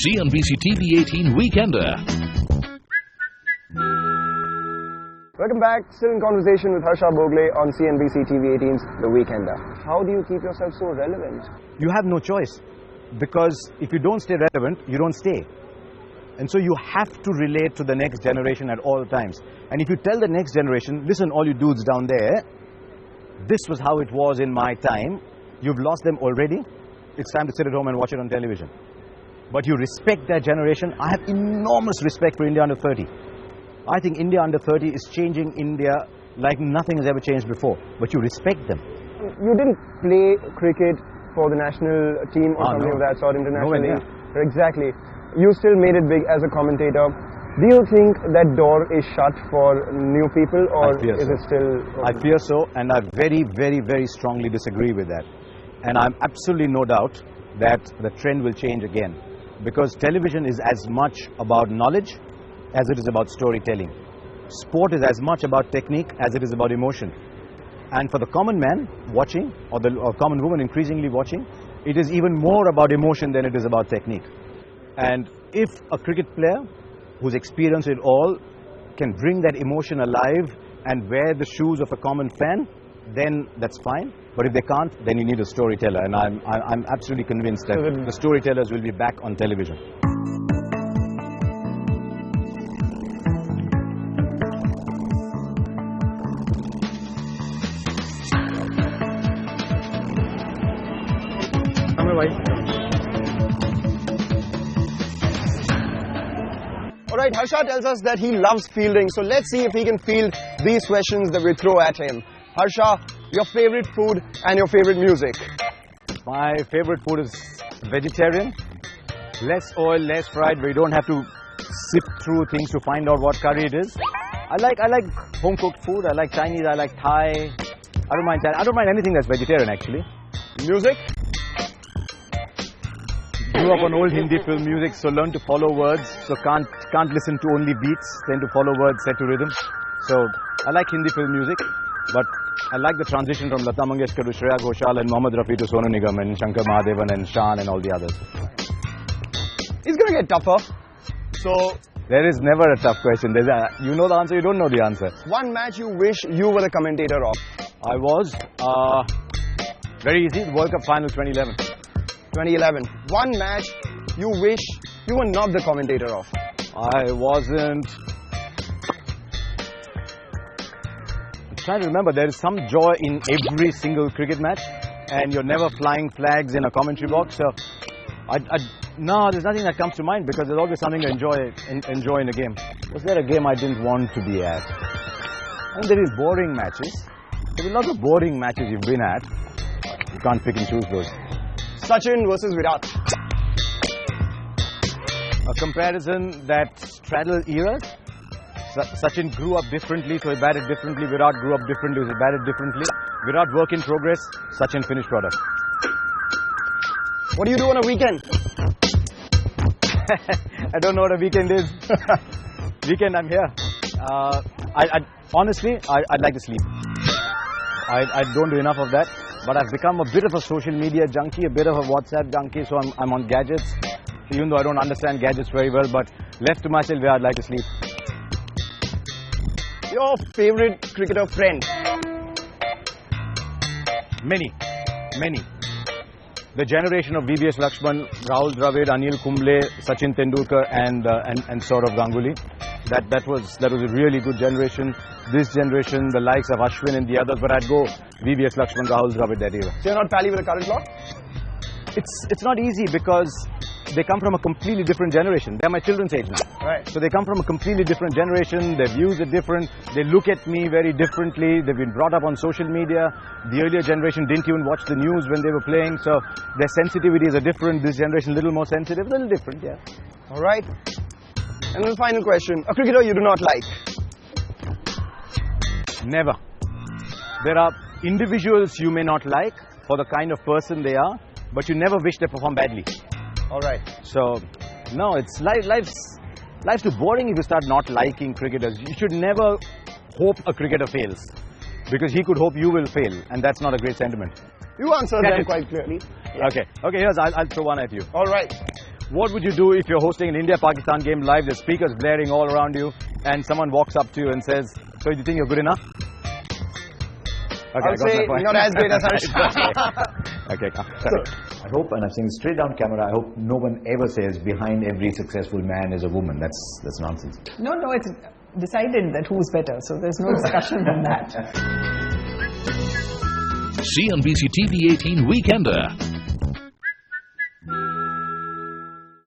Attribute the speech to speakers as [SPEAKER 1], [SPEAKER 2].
[SPEAKER 1] CNBC TV 18 Weekender.
[SPEAKER 2] Welcome back. Still in conversation with Harsha Bhogle on CNBC TV 18's The Weekender. How do you keep yourself so relevant?
[SPEAKER 3] You have no choice, because if you don't stay relevant, you don't stay. And so you have to relate to the next generation at all times. And if you tell the next generation, listen, all you dudes down there, this was how it was in my time, you've lost them already. It's time to sit at home and watch it on television. But you respect that generation. I have enormous respect for India under 30. I think India under 30 is changing India like nothing has ever changed before. But you respect them.
[SPEAKER 2] You didn't play cricket for the national team or something of that sort internationally. Exactly. You still made it big as a commentator. Do you think that door is shut for new people, or is it still open?
[SPEAKER 3] I fear so, and I very, very, very strongly disagree with that. And I'm absolutely no doubt that the trend will change again. Because television is as much about knowledge as it is about storytelling. Sport is as much about technique as it is about emotion. And for the common man watching, or the common woman increasingly watching, it is even more about emotion than it is about technique. And if a cricket player who's experienced it all can bring that emotion alive and wear the shoes of a common fan, then that's fine. But if they can't, then you need a storyteller. And I'm absolutely convinced that the storytellers will be back on television.
[SPEAKER 2] Alright, Harsha tells us that he loves fielding, so let's see if he can field these questions that we throw at him. Harsha, your favorite food and your favorite music?
[SPEAKER 3] My favorite food is vegetarian. Less oil, less fried, where you don't have to sift through things to find out what curry it is. I like home cooked food. I like Chinese, I like Thai. I don't mind anything that's vegetarian actually.
[SPEAKER 2] Music?
[SPEAKER 3] Grew up on old Hindi film music, so learn to follow words. So can't listen to only beats, tend to follow words set to rhythm. So I like Hindi film music, but I like the transition from Lata Mangeshkar to Shreya Ghoshal and Mohammed Rafi to Sonu Nigam and Shankar Mahadevan and Shan and all the others.
[SPEAKER 2] It's going to get tougher. So
[SPEAKER 3] there is never a tough question. You know the answer, you don't know the answer.
[SPEAKER 2] One match you wish you were the commentator of?
[SPEAKER 3] I was. Very easy, the World Cup Final 2011.
[SPEAKER 2] 2011. One match you wish you were not the commentator of?
[SPEAKER 3] I wasn't. I'm trying to remember. There is some joy in every single cricket match, and you're never flying flags in a commentary box. So, no, there's nothing that comes to mind, because there's always something to enjoy in a game. Was there a game I didn't want to be at? I mean, there is boring matches. There are lots of boring matches you've been at. You can't pick and choose those.
[SPEAKER 2] Sachin versus Virat.
[SPEAKER 3] A comparison that straddles eras. Sachin grew up differently, so he batted differently. Virat grew up differently, so he batted differently. Virat work in progress, Sachin finished product.
[SPEAKER 2] What do you do on a weekend?
[SPEAKER 3] I don't know what a weekend is. Weekend, I'm here. Honestly, I'd like to sleep. I don't do enough of that. But I've become a bit of a social media junkie, a bit of a WhatsApp junkie, so I'm on gadgets. Even though I don't understand gadgets very well, but left to myself, I'd like to sleep.
[SPEAKER 2] Your favorite cricketer friend?
[SPEAKER 3] Many. The generation of VVS Lakshman, Rahul Dravid, Anil Kumble, Sachin Tendulkar and Sourav Ganguly. That was a really good generation. This generation, the likes of Ashwin and the others, but I'd go VVS Lakshman, Rahul Dravid, that era.
[SPEAKER 2] So you're not pally with the current lot?
[SPEAKER 3] It's not easy, because they come from a completely different generation. They're my children's age now.
[SPEAKER 2] Right.
[SPEAKER 3] So they come from a completely different generation. Their views are different. They look at me very differently. They've been brought up on social media. The earlier generation didn't even watch the news when they were playing. So their sensitivities are different. This generation a little more sensitive, a little different, yeah.
[SPEAKER 2] All right. And the final question. A cricketer you do not like?
[SPEAKER 3] Never. There are individuals you may not like for the kind of person they are, but you never wish they perform badly.
[SPEAKER 2] All right.
[SPEAKER 3] So, no, it's life's too boring if you start not liking cricketers. You should never hope a cricketer fails, because he could hope you will fail, and that's not a great sentiment.
[SPEAKER 2] You answered them quite clearly.
[SPEAKER 3] Yeah. Okay, here's, I'll throw one at you.
[SPEAKER 2] All right.
[SPEAKER 3] What would you do if you're hosting an India-Pakistan game live, there's speakers blaring all around you, and someone walks up to you and says, so do you think you're good enough? Okay,
[SPEAKER 2] I'll say not as great as Harsh.
[SPEAKER 3] Okay, sorry.
[SPEAKER 4] I hope, and I'm saying straight down camera, I hope no one ever says behind every successful man is a woman. That's nonsense.
[SPEAKER 5] No, it's decided that who's better, so there's no discussion on that.
[SPEAKER 1] CNBC TV 18 Weekender.